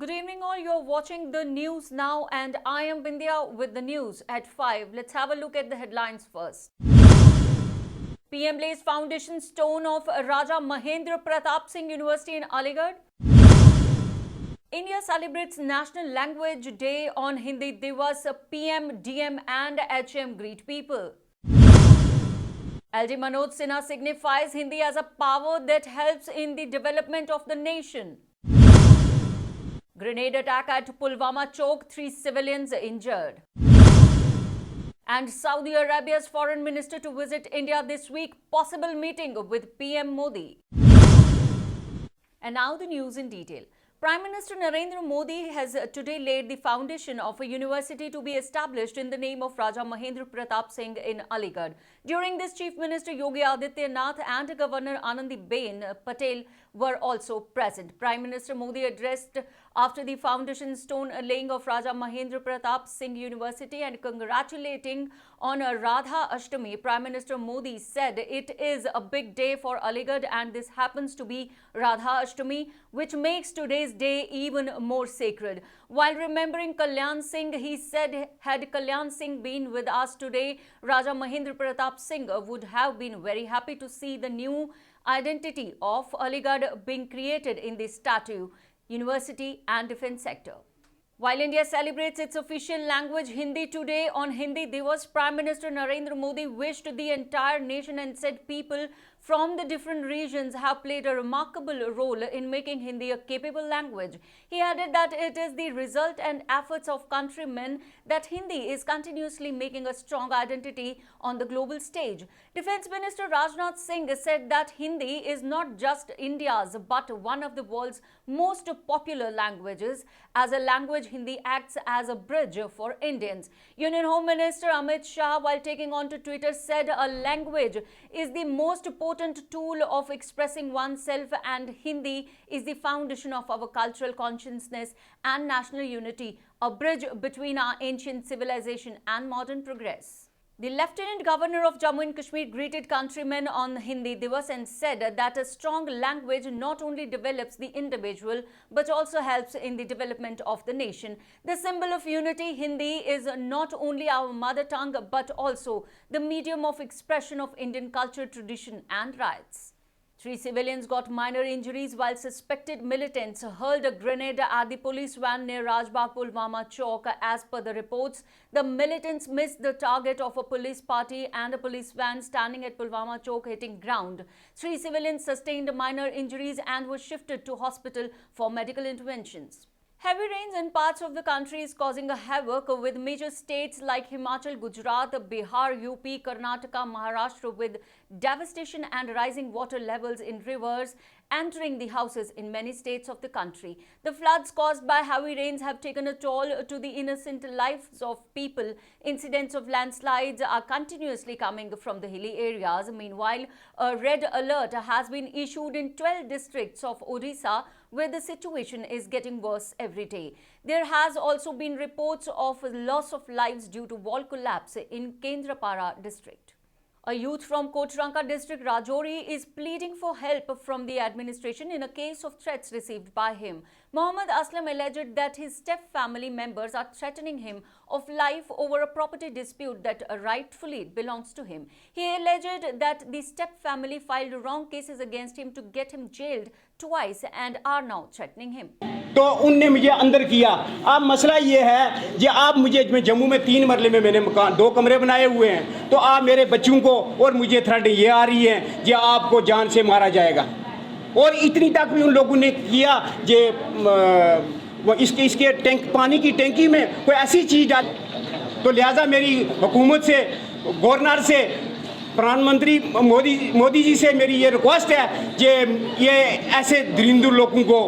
Good evening all, you're watching the news now and I am Bindya with the news at 5. Let's have a look at the headlines first. PM lays foundation stone of Raja Mahendra Pratap Singh University in Aligarh. India celebrates National Language Day on Hindi Divas. PM, DM and HM greet people. LD Manoj Sinha signifies Hindi as a power that helps in the development of the nation. Grenade attack at Pulwama Chowk, 3 civilians injured. And Saudi Arabia's foreign minister to visit India this week, possible meeting with PM Modi. And now the news in detail. Prime Minister Narendra Modi has today laid the foundation of a university to be established in the name of Raja Mahendra Pratap Singh in Aligarh. During this, Chief Minister Yogi Adityanath and Governor Anandiben Patel were also present. Prime Minister Modi addressed after the foundation stone laying of Raja Mahendra Pratap Singh University and congratulating on Radha Ashtami. Prime Minister Modi said it is a big day for Aligarh and this happens to be Radha Ashtami, which makes today's day even more sacred. While remembering Kalyan Singh, he said had Kalyan Singh been with us today, Raja Mahendra Pratap Singh would have been very happy to see the new identity of Aligarh being created in the statue, university and defence sector. While India celebrates its official language Hindi today on Hindi Divas, Prime Minister Narendra Modi wished the entire nation and said people from the different regions have played a remarkable role in making Hindi a capable language. He added that it is the result and efforts of countrymen that Hindi is continuously making a strong identity on the global stage. Defence Minister Rajnath Singh said that Hindi is not just India's but one of the world's most popular languages. As a language, Hindi acts as a bridge for Indians. Union Home Minister Amit Shah, while taking on to Twitter, said a language is the most potent tool of expressing oneself and Hindi is the foundation of our cultural consciousness and national unity, a bridge between our ancient civilization and modern progress. The Lieutenant Governor of Jammu and Kashmir greeted countrymen on Hindi Divas and said that a strong language not only develops the individual but also helps in the development of the nation. The symbol of unity, Hindi is not only our mother tongue but also the medium of expression of Indian culture, tradition and rights. 3 civilians got minor injuries while suspected militants hurled a grenade at the police van near Rajbagh Pulwama Chowk. As per the reports, the militants missed the target of a police party and a police van standing at Pulwama Chowk hitting ground. 3 civilians sustained minor injuries and were shifted to hospital for medical interventions. Heavy rains in parts of the country is causing a havoc with major states like Himachal, Gujarat, Bihar, UP, Karnataka, Maharashtra with devastation and rising water levels in rivers entering the houses in many states of the country. The floods caused by heavy rains have taken a toll to the innocent lives of people. Incidents of landslides are continuously coming from the hilly areas. Meanwhile, a red alert has been issued in 12 districts of Odisha where the situation is getting worse every day. There has also been reports of loss of lives due to wall collapse in Kendrapara district. A youth from Kochranka district, Rajouri, is pleading for help from the administration in a case of threats received by him. Mohammad Aslam alleged that his step-family members are threatening him of life over a property dispute that rightfully belongs to him. He alleged that the step-family filed wrong cases against him to get him jailed twice and are now threatening him. तो उनने मुझे अंदर किया। अब मसला ये है कि आप मुझे जम्मू में 3 मरले में मैंने मकान 2 कमरे बनाए हुए हैं, तो आप मेरे बच्चों को और मुझे थ्रेट ये आ रही है कि आपको जान से मारा जाएगा। और इतनी तक भी उन लोगों ने किया कि वो इसके टैंक पानी की टैंकी में कोई ऐसी चीज़ डाल। तो लिहाजा मेरी हुकूमत से, गवर्नर से, प्रधानमंत्री मोदी जी से मेरी ये रिक्वेस्ट है कि ये ऐसे दरिंदर लोगों को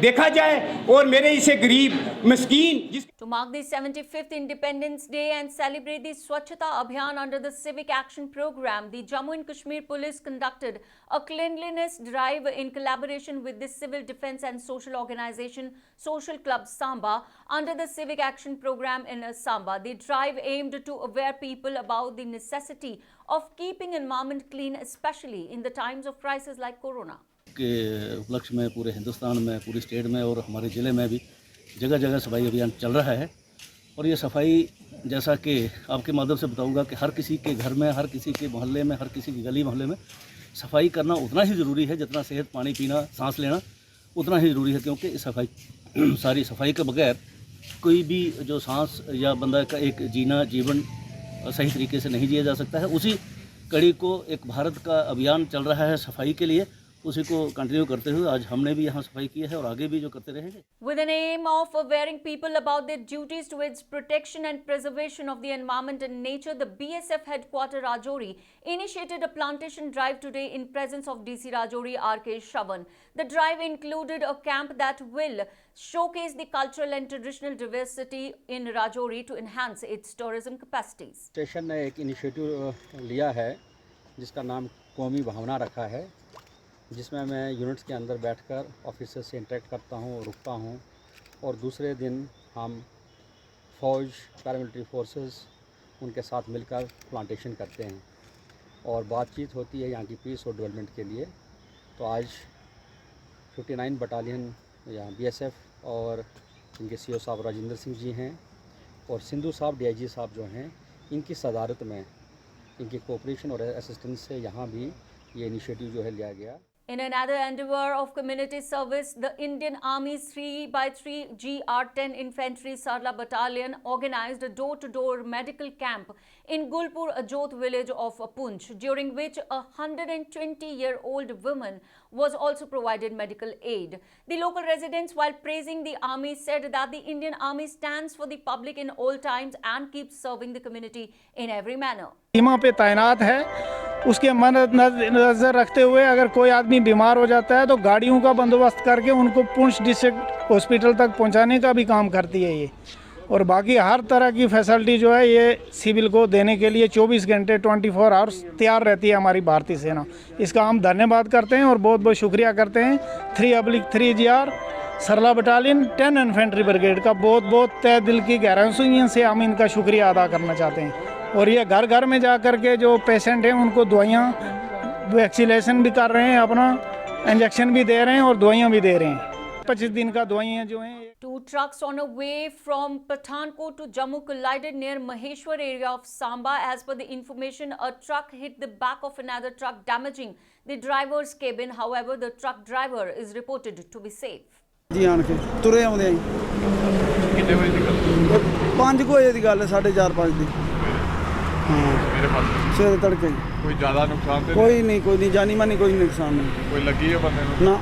देखा जाए और मेरे इसे गरीब मिस्कीन। To mark the 75th Independence Day and celebrate the Swachhata Abhiyan under the Civic Action Program, the Jammu and Kashmir Police conducted a cleanliness drive in collaboration with the Civil Defence and Social Organisation Social Club Samba under the Civic Action Program in Samba. The drive aimed to aware people about the necessity of keeping environment clean, especially in the times of crisis like Corona. के उपलक्ष्य में पूरे हिंदुस्तान में, पूरी state में और हमारे ज़िले में भी जगह जगह सफाई अभियान चल रहा है। और ये सफाई, जैसा कि आपके माध्यम से बताऊंगा कि हर किसी के घर में, हर किसी के मोहल्ले में, हर किसी की गली मोहल्ले में सफाई करना उतना ही ज़रूरी है जितना सेहत, पानी पीना, सांस लेना उतना ही ज़रूरी है। क्योंकि इस सारी सफाई के बगैर कोई भी जो सांस या बंदा का एक जीवन सही तरीके से नहीं जिया जा सकता है। उसी कड़ी को एक भारत का अभियान चल रहा है सफाई के लिए, उसी को कंटिन्यू करते हुए आज हमने भी यहाँ सफाई की है और आगे भी जो करते रहेंगे। With an aim of awareing people about their duties towards protection and preservation of the environment and nature, the BSF headquarters Rajouri initiated a plantation drive today in presence of DC Rajouri R.K. Shravan. The drive included a camp that will showcase the cultural and traditional diversity in Rajouri to enhance its tourism capacities. Station ने एक initiative लिया है जिसका नाम कौमी भावना रखा है, जिसमें मैं यूनिट्स के अंदर बैठकर ऑफिसर्स से इंटरेक्ट करता हूँ, रुकता हूँ और दूसरे दिन हम फ़ौज, पैरामिलिट्री फोर्सेस उनके साथ मिलकर प्लांटेशन करते हैं और बातचीत होती है यहाँ की पीस और डेवलपमेंट के लिए। तो आज 59 बटालियन यहाँ BSF और इनके CO साहब राजेंद्र सिंह जी हैं और सिंधु साहब DIG साहब जो हैं, इनकी सदारत में, इनकी कोऑपरेशन और असिस्टेंस से यहाँ भी ये इनिशिएटिव जो है लिया गया। In another endeavor of community service, the Indian Army's 3x3 GR10 Infantry Sarla Battalion organized a door-to-door medical camp in Gulpur Ajot village of Punch, during which a 120-year-old woman was also provided medical aid. The local residents, while praising the army, said that the Indian Army stands for the public in all times and keeps serving the community in every manner. सीमा पे तैनात है, उसके मद्देनजर रखते हुए अगर कोई आदमी बीमार हो जाता है तो गाड़ियों का बंदोबस्त करके उनको पुंछ डिस्ट्रिक्ट हॉस्पिटल तक पहुंचाने का भी काम करती है ये। और बाकी हर तरह की फैसिलिटी जो है ये सिविल को देने के लिए 24 घंटे 24 आवर्स तैयार रहती है हमारी भारतीय सेना। इसका हम धन्यवाद करते हैं और बहुत बहुत शुक्रिया करते हैं 3/3 GR सरला बटालियन 10 इन्फेंट्री ब्रिगेड का बहुत बहुत तहे दिल की गहराइयों से हम इनका शुक्रिया अदा करना चाहते हैं। और ये घर घर में जा कर के जो पेशेंट हैं उनको दवाइयाँ, वैक्सीनेशन भी कर रहे हैं, अपना इंजेक्शन भी दे रहे हैं और दवाइयाँ भी दे रहे हैं। 25 दिन का दवाइयाँ जो हैं। Two trucks on a way from Pathankot to Jammu collided near Maheshwar area of Samba. As per the information, a truck hit the back of another truck, damaging the driver's cabin. However, the truck driver is reported to be safe. जी आन के तुरे आउंदे आई कितने बजे निकल 5 वजे दी गल है 4:30 दी। हाँ मेरे पास सवेरे तड़के। कोई ज़्यादा नुकसान तो कोई नहीं जानी मानी कोई नुकसान नहीं। कोई लगी है बंदे को ना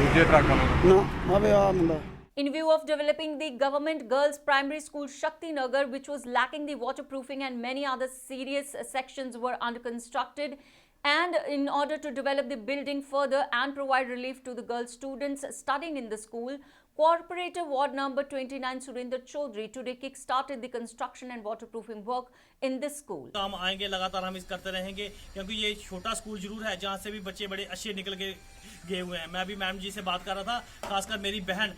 दूसरे ट्रक ना अबे आ मुंडा। In view of developing the government girls primary school Shakti Nagar, which was lacking the waterproofing and many other serious sections were under constructed, and in order to develop the building further and provide relief to the girl students studying in the school, Corporator Ward number 29 Surinder Chaudhary today kick-started the construction and waterproofing work in this school. काम आएंगे, लगातार हम इस करते रहेंगे क्योंकि ये छोटा स्कूल जरूर है जहाँ से भी बच्चे बड़े अच्छे निकल के गए हुए हैं। मैं अभी मैम जी से बात कर रहा था, खासकर मेरी बहन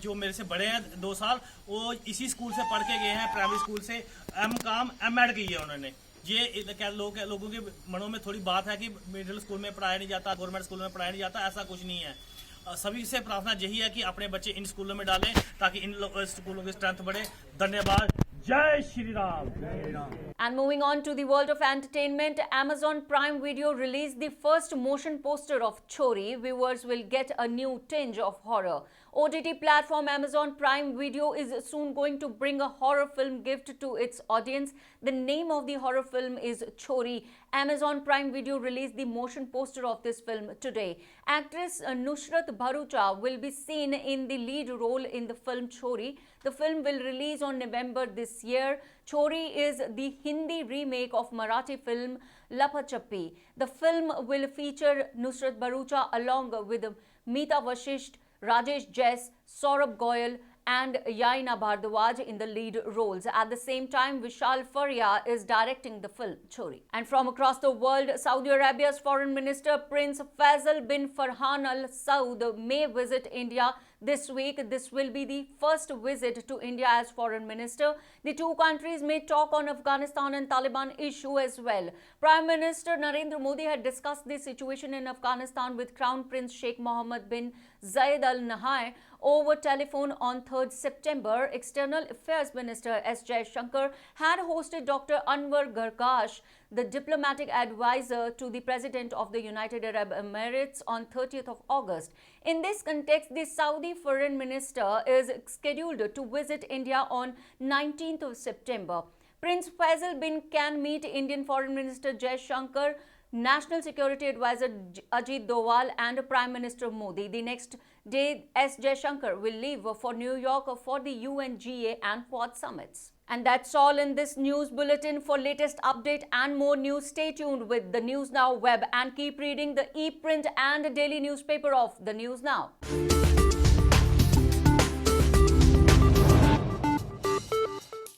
जो मेरे से बड़े हैं 2 साल, वो इसी स्कूल से पढ़ के गए हैं, प्राइमरी स्कूल से M.Ed की है उन्होंने। ये लोगों के मनों में थोड़ी बात है कि मिडिल स्कूल में पढ़ाया नहीं जाता, गवर्नमेंट स्कूल में पढ़ाया नहीं जाता, ऐसा कुछ नहीं है। सभी से प्रार्थना यही है कि अपने बच्चे इन स्कूलों में डालें ताकि इन स्कूलों की स्ट्रेंथ बढ़े। धन्यवाद। जय Shri Ram. And moving on to the world of entertainment, Amazon Prime Video released the first motion poster of Chori. Viewers will get a new tinge of horror. OTT platform Amazon Prime Video is soon going to bring a horror film gift to its audience. The name of the horror film is Chori. Amazon Prime Video released the motion poster of this film today. Actress Nusrat Bharucha will be seen in the lead role in the film Chori. The film will release on November this year. Chori is the Hindi remake of Marathi film Lapachappi. The film will feature Nusrat Bharucha along with Meeta Vashisht, Rajesh Jess, Saurabh Goyal and Yaina Bhardwaj in the lead roles. At the same time, Vishal Faria is directing the film Chori. And from across the world, Saudi Arabia's Foreign Minister Prince Faisal bin Farhan Al Saud may visit India this week. This will be the first visit to India as Foreign Minister. The two countries may talk on Afghanistan and Taliban issue as well. Prime Minister Narendra Modi had discussed the situation in Afghanistan with Crown Prince Sheikh Mohammed bin Zayed Al Nahyan over telephone on 3rd September. External Affairs Minister S. Jaishankar had hosted Dr. Anwar Gargash, the diplomatic advisor to the President of the United Arab Emirates, on 30th of August. In this context, the Saudi Foreign Minister is scheduled to visit India on 19th of September. Prince Faisal bin can meet Indian Foreign Minister Jaishankar, National Security Advisor Ajit Doval and Prime Minister Modi. The next day, S. Jaishankar will leave for New York for the UNGA and Quad summits. And that's all in this news bulletin. For latest update and more news, stay tuned with the News Now web and keep reading the e-print and daily newspaper of the News Now.